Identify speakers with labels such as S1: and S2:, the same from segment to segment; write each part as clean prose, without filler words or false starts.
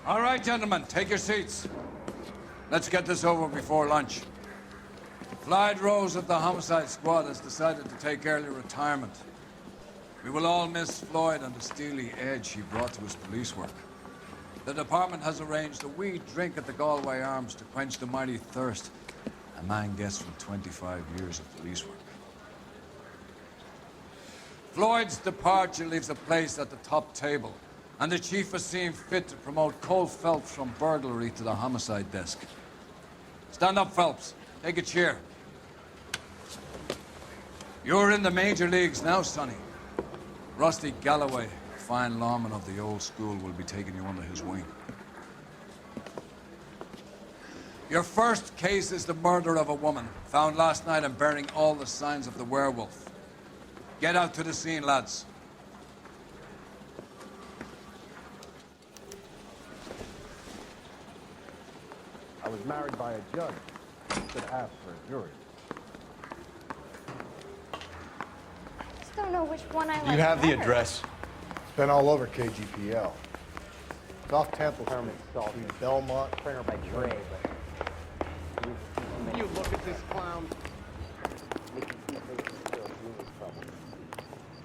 S1: All right, gentlemen, take your seats. Let's get this over before lunch. Floyd Rose of the Homicide Squad has decided to take early retirement. We will all miss Floyd and the steely edge he brought to his police work. The department has arranged a wee drink at the Galway Arms to quench the mighty thirst a man gets from 25 years of police work. Floyd's departure leaves a place at the top table, and the chief has seen fit to promote Cole Phelps from burglary to the homicide desk. Stand up, Phelps. Take a chair. You're in the major leagues now, Sonny. Rusty Galloway, fine lawman of the old school, will be taking you under his wing. Your first case is the murder of a woman, found last night and bearing all the signs of the werewolf. Get out to the scene, lads.
S2: I was married by a judge. Should ask for a jury.
S3: I just don't know which one I like.
S4: You have the
S3: better.
S4: address.
S2: It's been all over KGPL. It's off Temple Street, Belmont.
S5: Printer by trade, but...
S2: You look at this clown.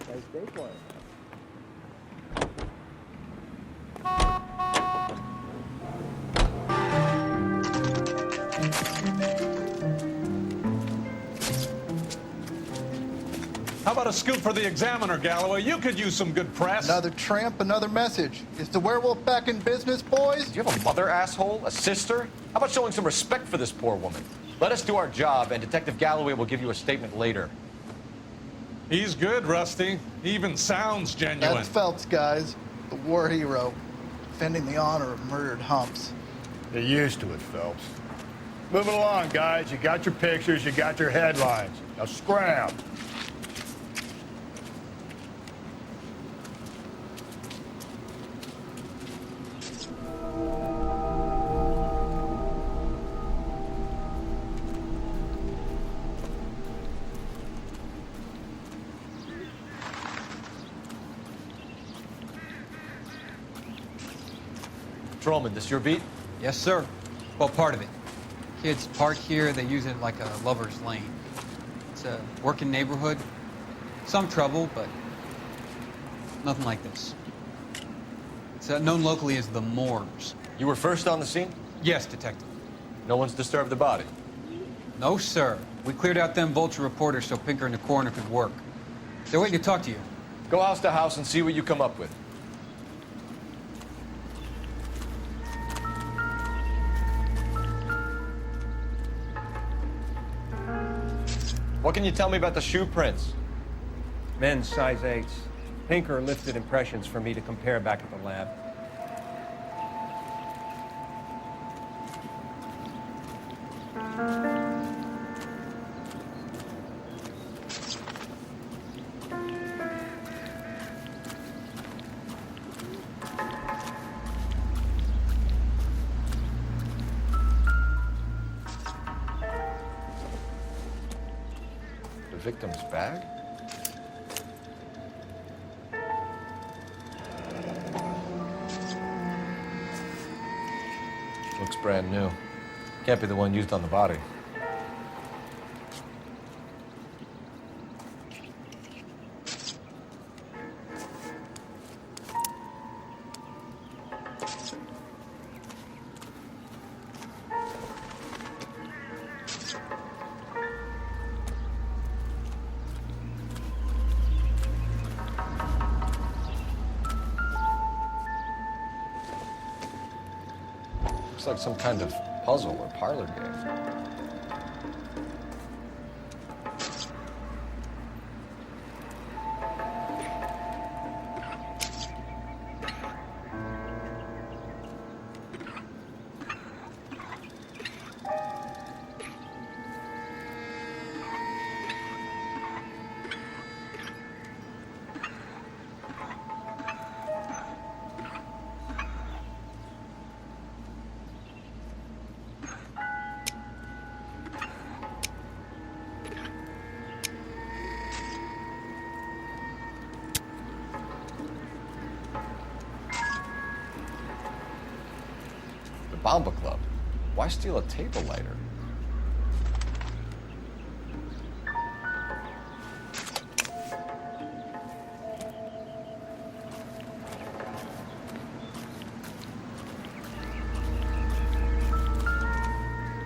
S2: Nice day for him.
S6: How about a scoop for the Examiner, Galloway? You could use some good press.
S7: Another tramp, another message. Is the werewolf back in business, boys?
S4: Do you have a mother, asshole? A sister? How about showing some respect for this poor woman? Let us do our job, and Detective Galloway will give you a statement later.
S6: He's good, Rusty. He even sounds genuine.
S7: That's Phelps, guys. The war hero. Defending the honor of murdered humps.
S2: You're used to it, Phelps. Moving along, guys. You got your pictures, you got your headlines. Now scram.
S4: Patrolman, this your beat?
S8: Yes, sir. Well, part of it. Kids park here, they use it like a lover's lane. It's a working neighborhood. Some trouble, but nothing like this. It's known locally as the Moors.
S4: You were first on the scene?
S8: Yes, detective.
S4: No one's disturbed the body?
S8: No, sir. We cleared out them vulture reporters so Pinker and the coroner could work. They're waiting to talk to you.
S4: Go house to house and see what you come up with. What can you tell me about the shoe prints?
S5: Men's size 8s. Pinker lifted impressions for me to compare back at the lab.
S4: The victim's bag? Looks brand new. Can't be the one used on the body. Looks like some kind of puzzle or parlor game. Bomba Club. Why steal a table lighter?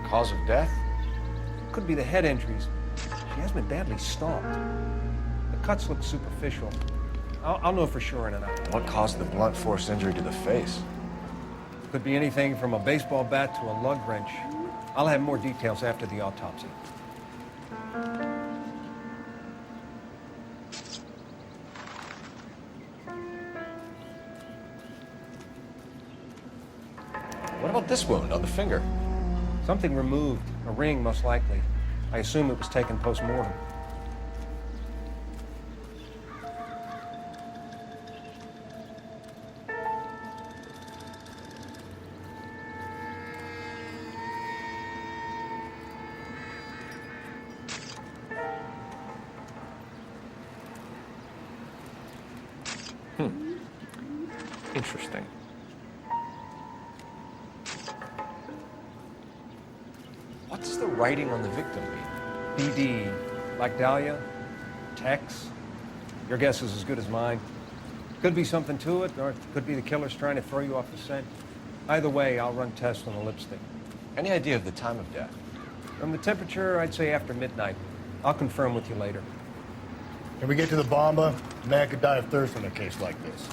S4: Cause of death?
S5: Could be the head injuries. She has been badly stomped. The cuts look superficial. I'll know for sure in an hour.
S4: What caused the blunt force injury to the face?
S5: Could be anything from a baseball bat to a lug wrench. I'll have more details after the autopsy.
S4: What about this wound on the finger?
S5: Something removed. A ring, most likely. I assume it was taken post-mortem.
S9: Interesting.
S4: What does the writing on the victim mean?
S5: BD, like Dahlia, Tex. Your guess is as good as mine. Could be something to it, or it could be the killer's trying to throw you off the scent. Either way, I'll run tests on the lipstick.
S4: Any idea of the time of death?
S5: From the temperature, I'd say after midnight. I'll confirm with you later.
S2: Can we get to the Bomba? A man could die of thirst in a case like this.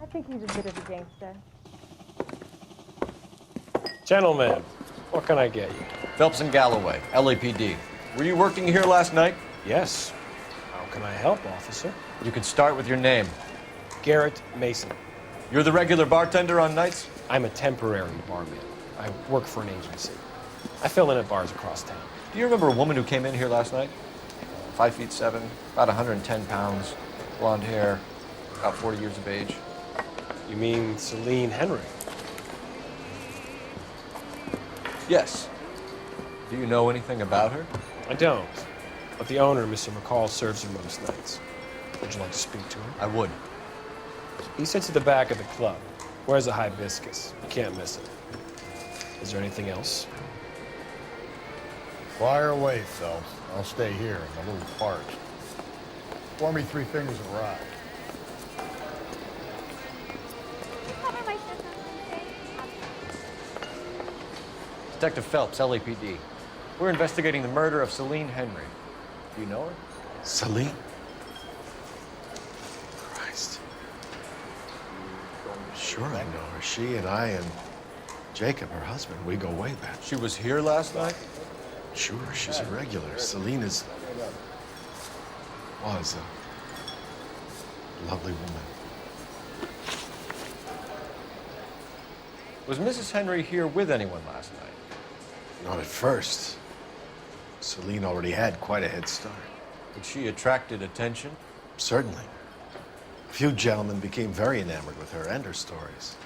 S10: I think he's a bit of a gangster.
S9: Gentlemen, what can I get you?
S4: Phelps and Galloway, LAPD. Were you working here last night?
S9: Yes. How can I help, officer?
S4: You can start with your name.
S9: Garrett Mason.
S4: You're the regular bartender on nights?
S9: I'm a temporary barman. I work for an agency. I fill in at bars across town.
S4: Do you remember a woman who came in here last night? 5'7", about 110 pounds, blonde hair, about 40 years of age.
S9: You mean Celine Henry?
S4: Yes. Do you know anything about her?
S9: I don't. But the owner, Mr. McCall, serves her most nights. Would you like to speak to her?
S4: I would.
S9: He sits at the back of the club. Wears a hibiscus. You can't miss it. Is there anything else?
S2: Fire away, Phelps. I'll stay here. I'm a little parched. Pour me 3 fingers of rye.
S3: Cover my sister.
S4: Detective Phelps, LAPD. We're investigating the murder of Celine Henry. Do you know her?
S9: Celine? Christ.
S11: Sure, I know her. She and I and Jacob, her husband, we go way back.
S4: She was here last night?
S11: Sure, she's a regular. Celine was a lovely woman.
S4: Was Mrs. Henry here with anyone last night?
S11: Not at first. Celine already had quite a head start.
S4: But she attracted attention?
S11: Certainly. A few gentlemen became very enamored with her and her stories.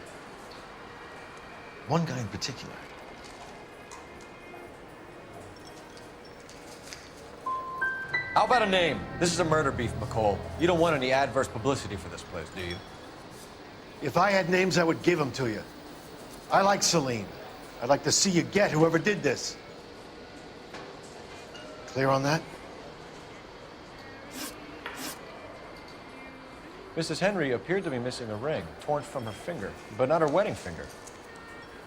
S11: One guy in particular.
S4: How about a name? This is a murder beef, McCall. You don't want any adverse publicity for this place, do you?
S11: If I had names, I would give them to you. I like Celine. I'd like to see you get whoever did this. Clear on that?
S4: Mrs. Henry appeared to be missing a ring, torn from her finger, but not her wedding finger.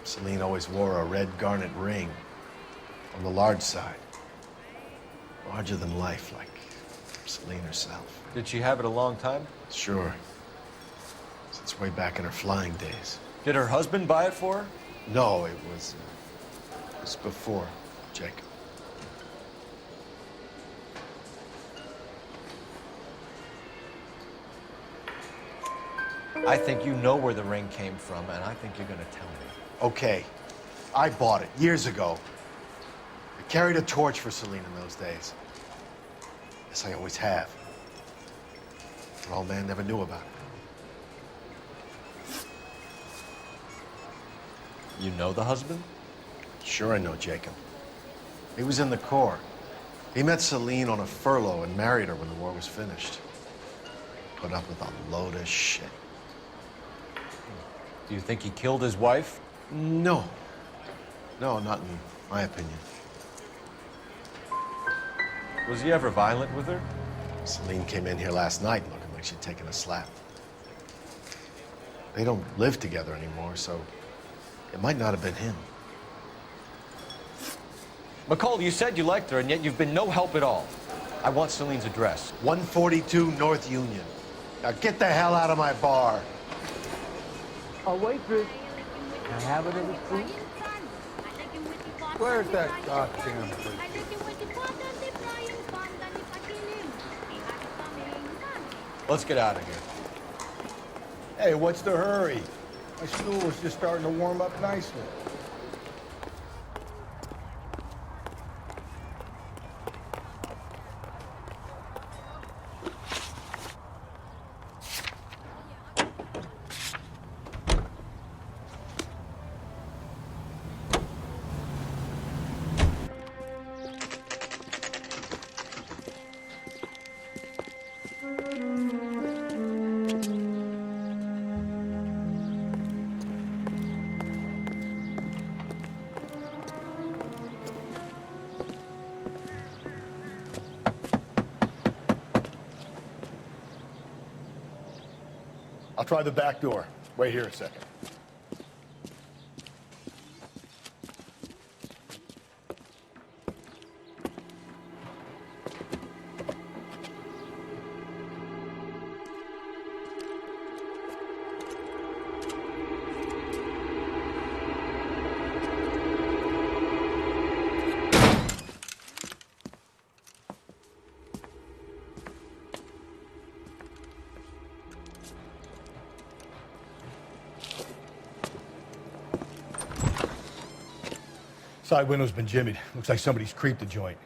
S11: Celine always wore a red garnet ring on the large side. Larger than life, like Celine herself.
S4: Did she have it a long time?
S11: Sure. Since way back in her flying days.
S4: Did her husband buy it for her?
S11: No, it was before Jacob.
S4: I think you know where the ring came from, and I think you're gonna tell me.
S11: Okay, I bought it years ago. I carried a torch for Celine in those days. Yes, I always have. But old man never knew about it.
S4: You know the husband?
S11: Sure I know Jacob. He was in the Corps. He met Celine on a furlough and married her when the war was finished. Put up with a load of shit.
S4: Do you think he killed his wife?
S11: No. No, not in my opinion.
S4: Was he ever violent with her?
S11: Celine came in here last night looking like she'd taken a slap. They don't live together anymore, so it might not have been him.
S4: McCall, you said you liked her, and yet you've been no help at all. I want Celine's address.
S11: 142 North Union. Now get the hell out of my bar.
S12: Oh, waitress, can I have another food? Where's that goddamn food?
S4: Let's get out of here.
S2: Hey, what's the hurry? My stool was just starting to warm up nicely. I'll try the back door. Wait here a second. Side window's been jimmied. Looks like somebody's creeped the joint.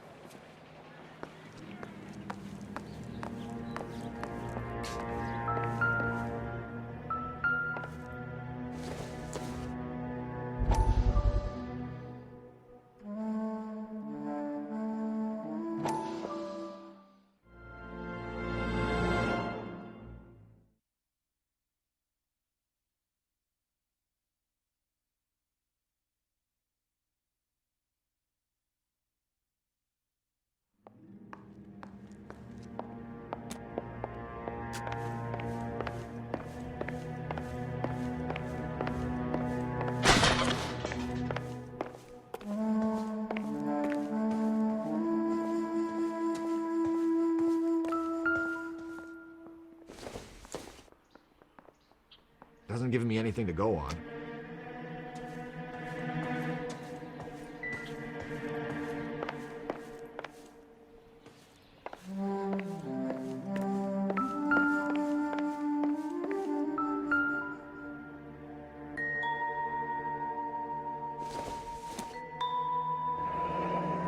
S13: Hasn't given me anything to go on.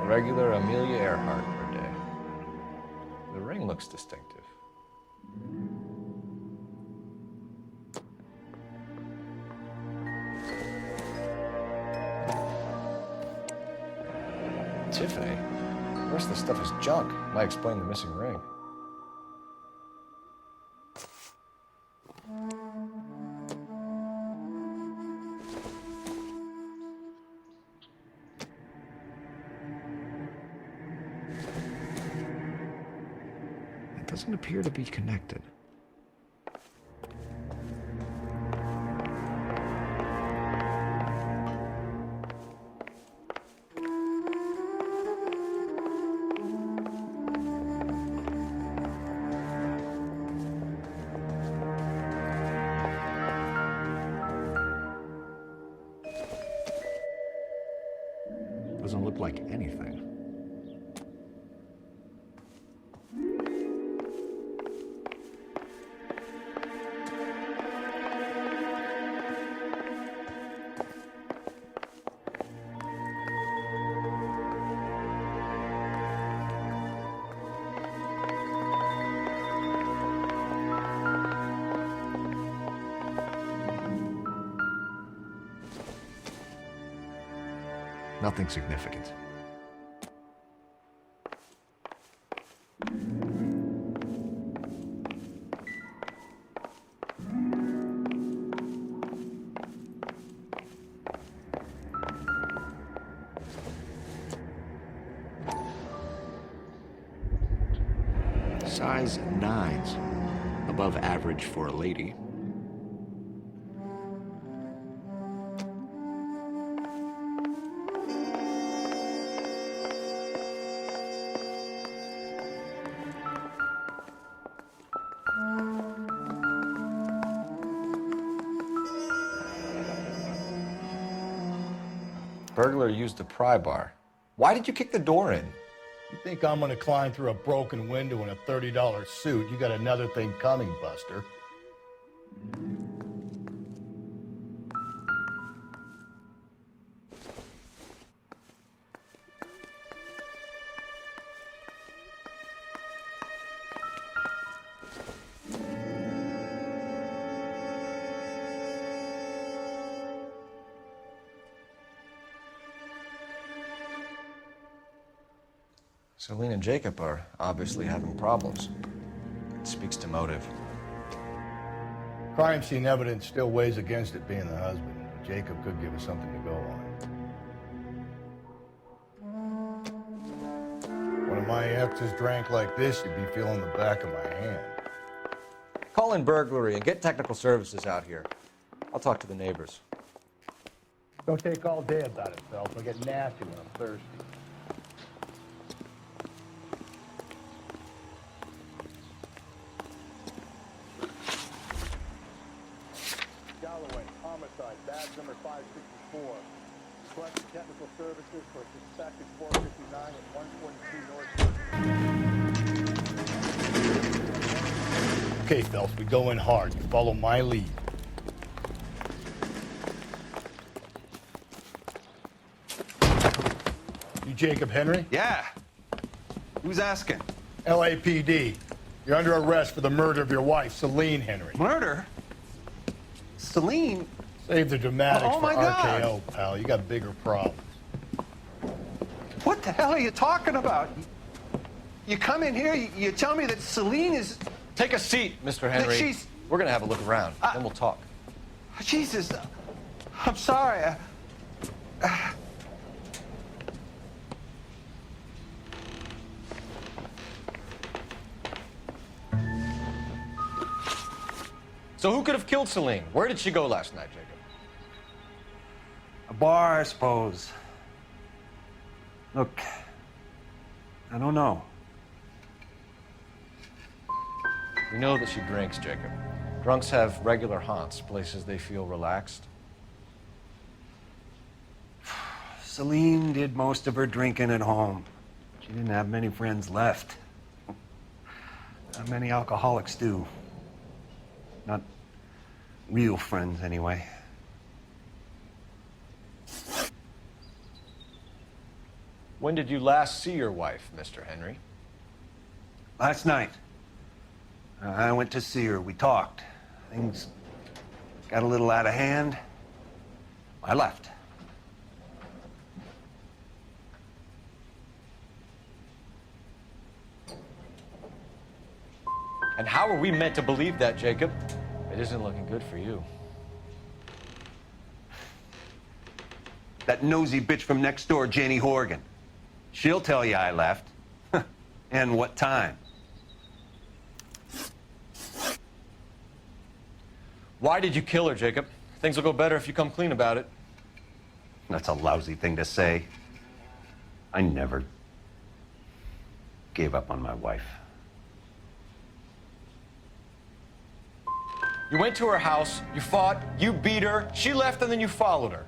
S4: A regular Amelia Earhart per day. The ring looks distinctive. Tiffany? The rest of the stuff is junk. Might explain the missing ring.
S13: It doesn't appear to be connected. Doesn't look like anything. Nothing significant. Size 9s. Above average for a lady.
S4: Burglar used a pry bar. Why did you kick the door in?
S2: You think I'm gonna climb through a broken window in a $30 suit? You got another thing coming, Buster.
S4: Celine and Jacob are obviously having problems. It speaks to motive.
S2: Crime scene evidence still weighs against it being the husband. Jacob could give us something to go on. When my exes drank like this, you'd be feeling the back of my hand.
S4: Call in burglary and get technical services out here. I'll talk to the neighbors.
S2: Don't take all day about it, Phelps. I get nasty when I'm thirsty. Galloway, homicide, badge number 564. Request technical services for suspected 459 at 122 North. Okay, Phelps, we go in hard. You follow my lead. You Jacob Henry?
S14: Yeah. Who's asking?
S2: LAPD. You're under arrest for the murder of your wife, Celine Henry.
S14: Murder? Celine?
S2: Save the dramatics
S14: Oh,
S2: for
S14: my God.
S2: RKO, pal. You got bigger problems.
S14: What the hell are you talking about? You come in here, you tell me that Celine is...
S4: Take a seat, Mr. Henry.
S14: she's...
S4: We're gonna have a look around, then we'll talk.
S14: Jesus, I'm sorry.
S4: So who could have killed Celine? Where did she go last night, Jacob?
S14: A bar, I suppose. Look, I don't know.
S4: We know that she drinks, Jacob. Drunks have regular haunts, places they feel relaxed.
S14: Celine did most of her drinking at home. She didn't have many friends left. Not many alcoholics do. Not real friends, anyway.
S4: When did you last see your wife, Mr. Henry?
S14: Last night. I went to see her. We talked. Things got a little out of hand. I left.
S4: And how are we meant to believe that, Jacob? It isn't looking good for you.
S14: That nosy bitch from next door, Janie Horgan. She'll tell you I left. And what time.
S4: Why did you kill her, Jacob? Things will go better if you come clean about it.
S14: That's a lousy thing to say. I never gave up on my wife.
S4: You went to her house, you fought, you beat her, she left, and then you followed her.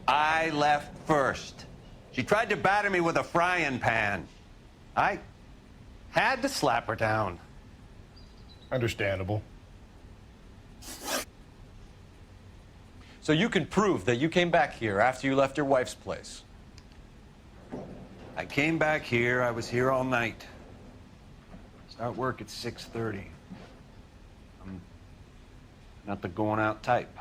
S14: I left first. She tried to batter me with a frying pan. I had to slap her down.
S2: Understandable.
S4: So you can prove that you came back here after you left your wife's place.
S14: I came back here. I was here all night. Start work at 6:30. I'm not the going out type.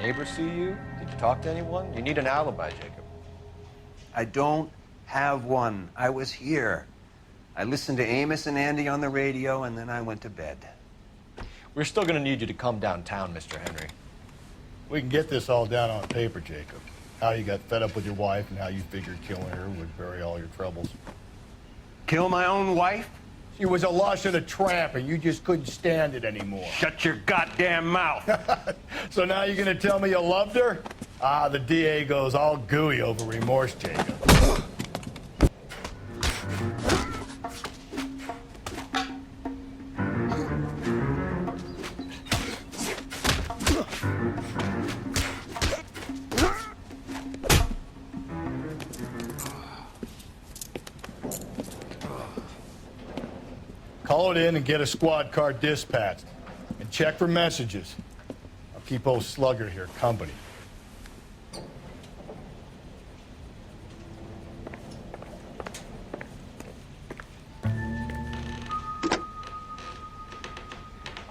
S4: neighbors see you? Did you talk to anyone? You need an alibi, Jacob.
S14: I don't have one. I was here. I listened to Amos and Andy on the radio, and then I went to bed.
S4: We're still going to need you to come downtown, Mr. Henry.
S2: We can get this all down on paper, Jacob. How you got fed up with your wife and how you figured killing her would bury all your troubles.
S14: Kill my own wife?
S2: She was a lush and a tramp, and you just couldn't stand it anymore.
S14: Shut your goddamn mouth.
S2: So now you're gonna tell me you loved her? Ah, the DA goes all gooey over remorse, Jacob. Call it in and get a squad car dispatched. And check for messages. I'll keep old Slugger here company.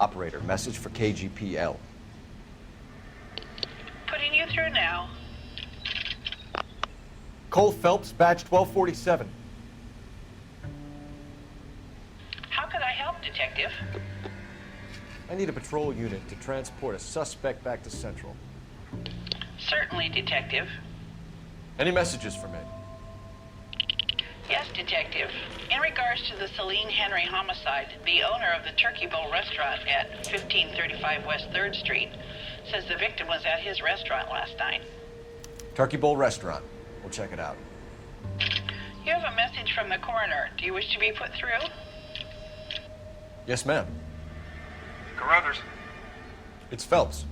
S4: Operator, message for KGPL.
S15: Putting you through now.
S4: Cole Phelps, badge 1247.
S15: How could I help, Detective?
S4: I need a patrol unit to transport a suspect back to Central.
S15: Certainly, Detective.
S4: Any messages for me?
S15: Yes, Detective. In regards to the Celine Henry homicide, the owner of the Turkey Bowl restaurant at 1535 West 3rd Street says the victim was at his restaurant last night.
S4: Turkey Bowl restaurant. We'll check it out.
S15: You have a message from the coroner. Do you wish to be put through?
S4: Yes, ma'am.
S16: Carruthers,
S4: It's Phelps.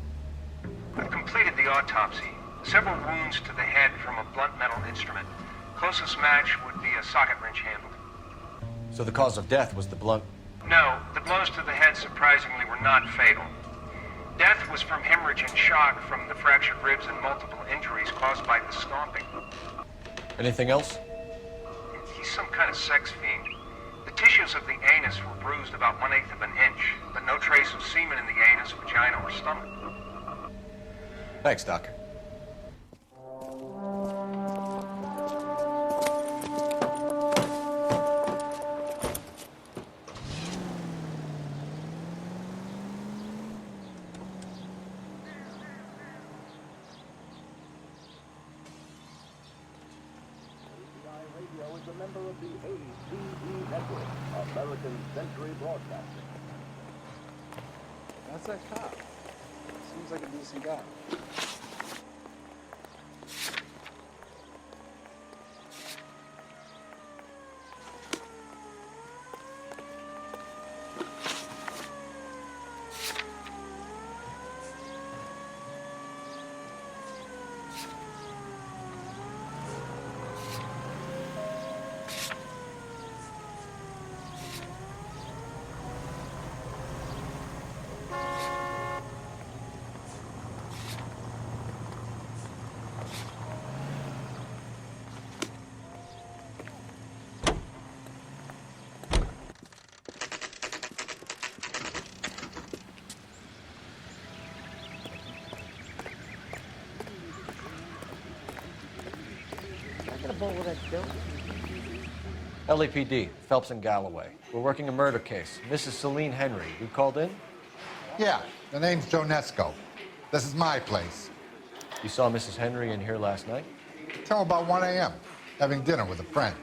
S16: I've completed the autopsy. Several wounds to the head from a blunt metal instrument. Closest match would be a socket wrench handle.
S4: So the cause of death was the blunt...
S16: No, the blows to the head surprisingly were not fatal. Death was from hemorrhage and shock from the fractured ribs and multiple injuries caused by the stomping.
S4: Anything else?
S16: He's some kind of sex fiend. The tissues of the anus were bruised about 1/8 of an inch, but no trace of semen in the anus, vagina, or stomach.
S4: Thanks, Doc.
S17: That's that cop. Seems like a decent guy.
S4: LAPD, Phelps and Galloway. We're working a murder case. Mrs. Celine Henry. You called in?
S18: Yeah, the name's Jonesco. This is my place.
S4: You saw Mrs. Henry in here last night?
S18: Till about 1 a.m., having dinner with a friend.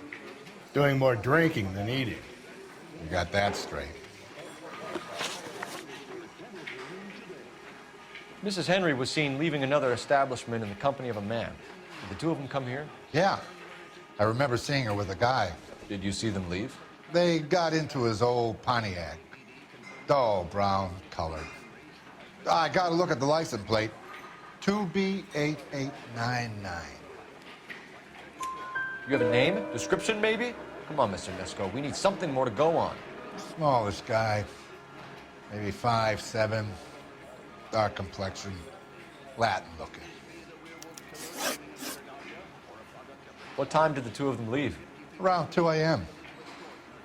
S2: Doing more drinking than eating.
S18: You got that straight.
S4: Mrs. Henry was seen leaving another establishment in the company of a man. Did the two of them come here?
S18: Yeah, I remember seeing her with a guy.
S4: Did you see them leave?
S18: They got into his old Pontiac. Dull brown colored. I got to look at the license plate. 2B8899.
S4: You have a name? Description, maybe? Come on, Mr. Nesco. We need something more to go on.
S18: Smallish guy. Maybe 5'7". Dark complexion. Latin looking.
S4: What time did the two of them leave?
S18: Around 2 a.m.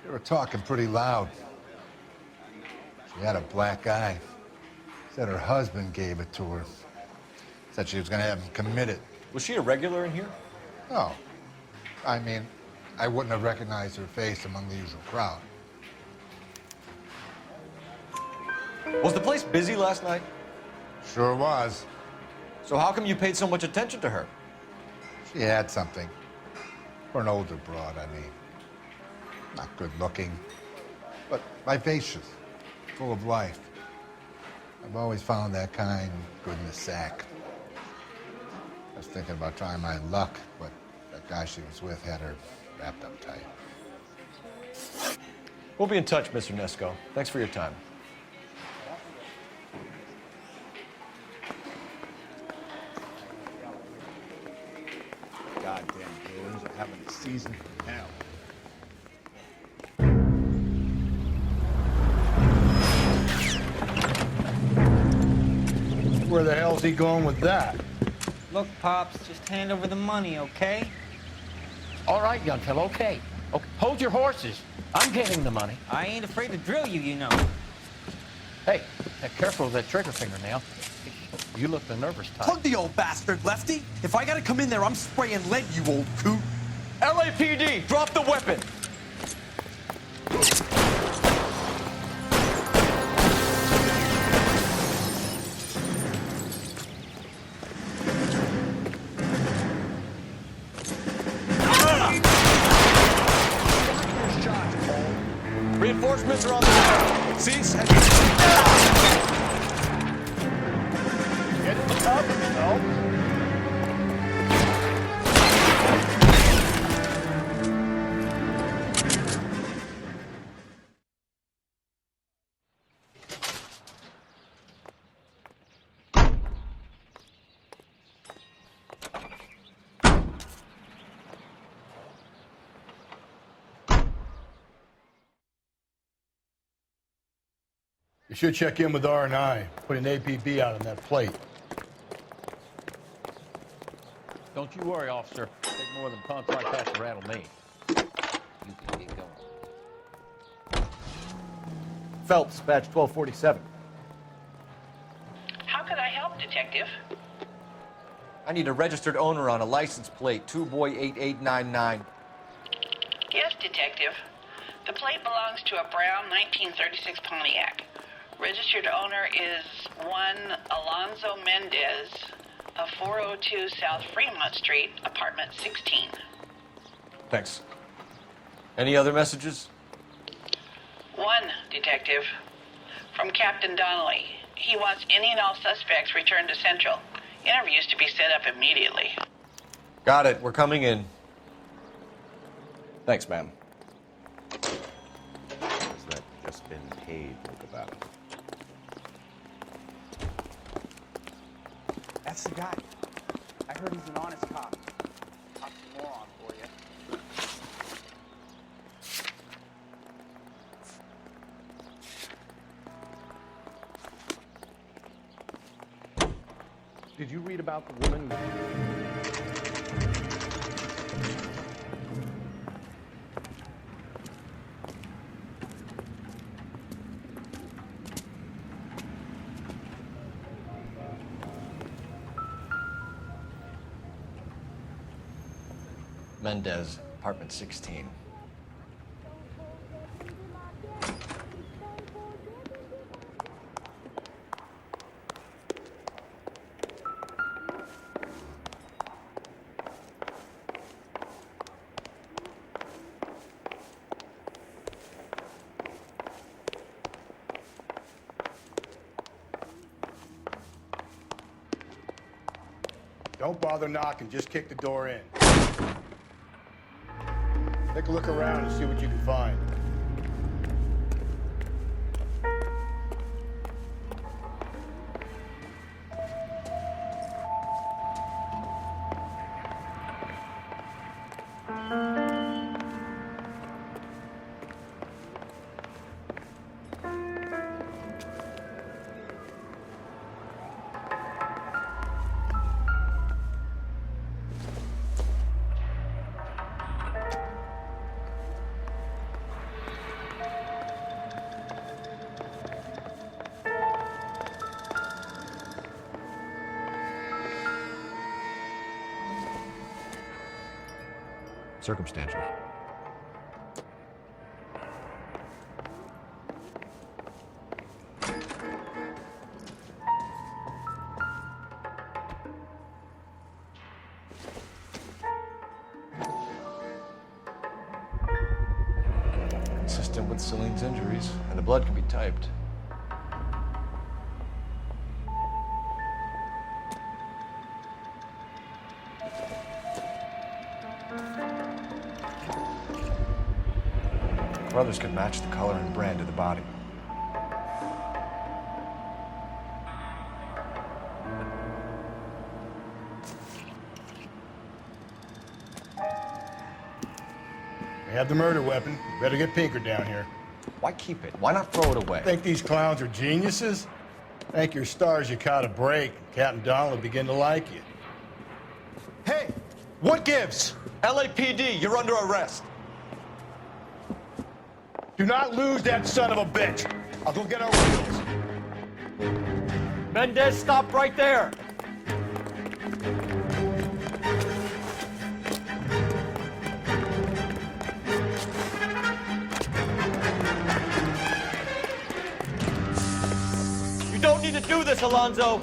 S18: They were talking pretty loud. She had a black eye. Said her husband gave it to her. Said she was going to have him committed.
S4: Was she a regular in here?
S18: No. I mean, I wouldn't have recognized her face among the usual crowd.
S4: Was the place busy last night?
S18: Sure was.
S4: So how come you paid so much attention to her?
S18: She had something. For an older broad, I mean. Not good looking, but vivacious, full of life. I've always found that kind good in the sack. I was thinking about trying my luck, but that guy she was with had her wrapped up tight.
S4: We'll be in touch, Mr. Nesco. Thanks for your time.
S2: Goddamn goons are having a season from hell. Where the hell's he going with that?
S19: Look, Pops, just hand over the money, okay?
S12: All right, young fellow, okay. Hold your horses. I'm getting the money.
S19: I ain't afraid to drill you, you know.
S12: Hey, careful with that trigger finger now. You look the nervous type.
S20: Plug the old bastard, Lefty. If I gotta come in there, I'm spraying lead, you old coot.
S4: LAPD, drop the weapon! Reinforcements are on the way. Cease and...
S2: Get in the tub, no? You should check in with R&I. Put an APB out on that plate.
S12: Don't you worry, officer. Take more than punch like that to rattle me. You can get going.
S4: Phelps, badge 1247.
S15: How could I help, Detective?
S4: I need a registered owner on a license plate, 2boy8899.
S15: Yes, Detective. The plate belongs to a brown 1936 Pontiac. Registered owner is one Alonzo Mendez of 402 South Fremont Street, apartment 16.
S4: Thanks. Any other messages?
S15: One, Detective. From Captain Donnelly. He wants any and all suspects returned to Central. Interviews to be set up immediately.
S4: Got it. We're coming in. Thanks, ma'am.
S21: Has that just been paid? Look about it.
S17: That's the guy. I heard he's an honest cop. Oxymoron for you.
S9: Did you read about the woman?
S4: Mendez, apartment 16.
S2: Don't bother knocking, just kick the door in. Take a look around and see what you can find.
S13: circumstantial.
S4: Consistent with Celine's injuries, and the blood can be typed. Brothers could match the color and brand of the body.
S2: We have the murder weapon. Better get Pinker down here.
S4: Why keep it? Why not throw it away?
S2: Think these clowns are geniuses? Thank your stars you caught a break. Captain Donald will begin to like you.
S4: Hey, what gives? LAPD, you're under arrest.
S2: Do not lose that son of a bitch. I'll go get our wheels.
S4: Mendez, stop right there. You don't need to do this, Alonzo.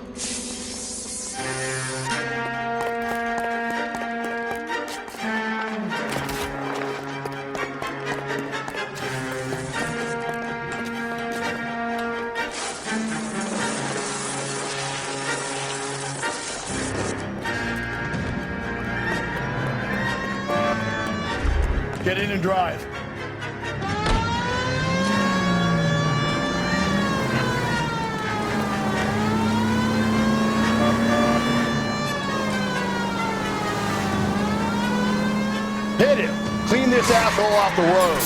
S2: Get in and drive. Hit him. Clean this asshole off the road.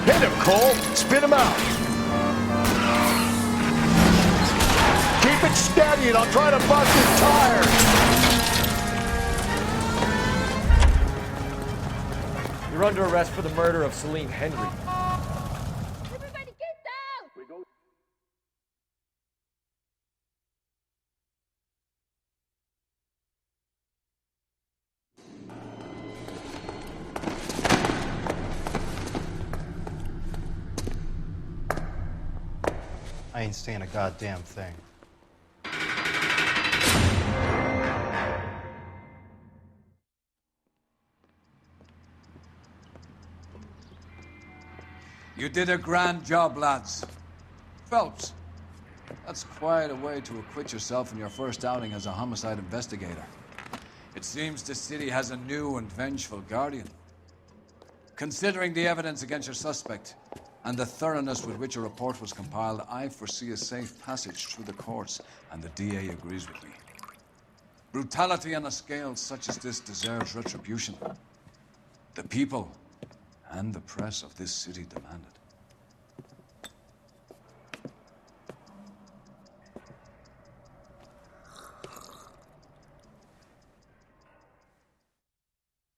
S2: Hit him, Cole. Spit him out. Keep it steady and I'll try to bust his tires.
S4: You're under arrest for the murder of Celine Henry.
S3: Everybody get down!
S1: I ain't saying a goddamn thing.
S22: You did a grand job, lads. Phelps, that's quite a way to acquit yourself in your first outing as a homicide investigator. It seems the city has a new and vengeful guardian. Considering the evidence against your suspect and the thoroughness with which a report was compiled, I foresee a safe passage through the courts, and the DA agrees with me. Brutality on a scale such as this deserves retribution. The people and the press of this city demand it.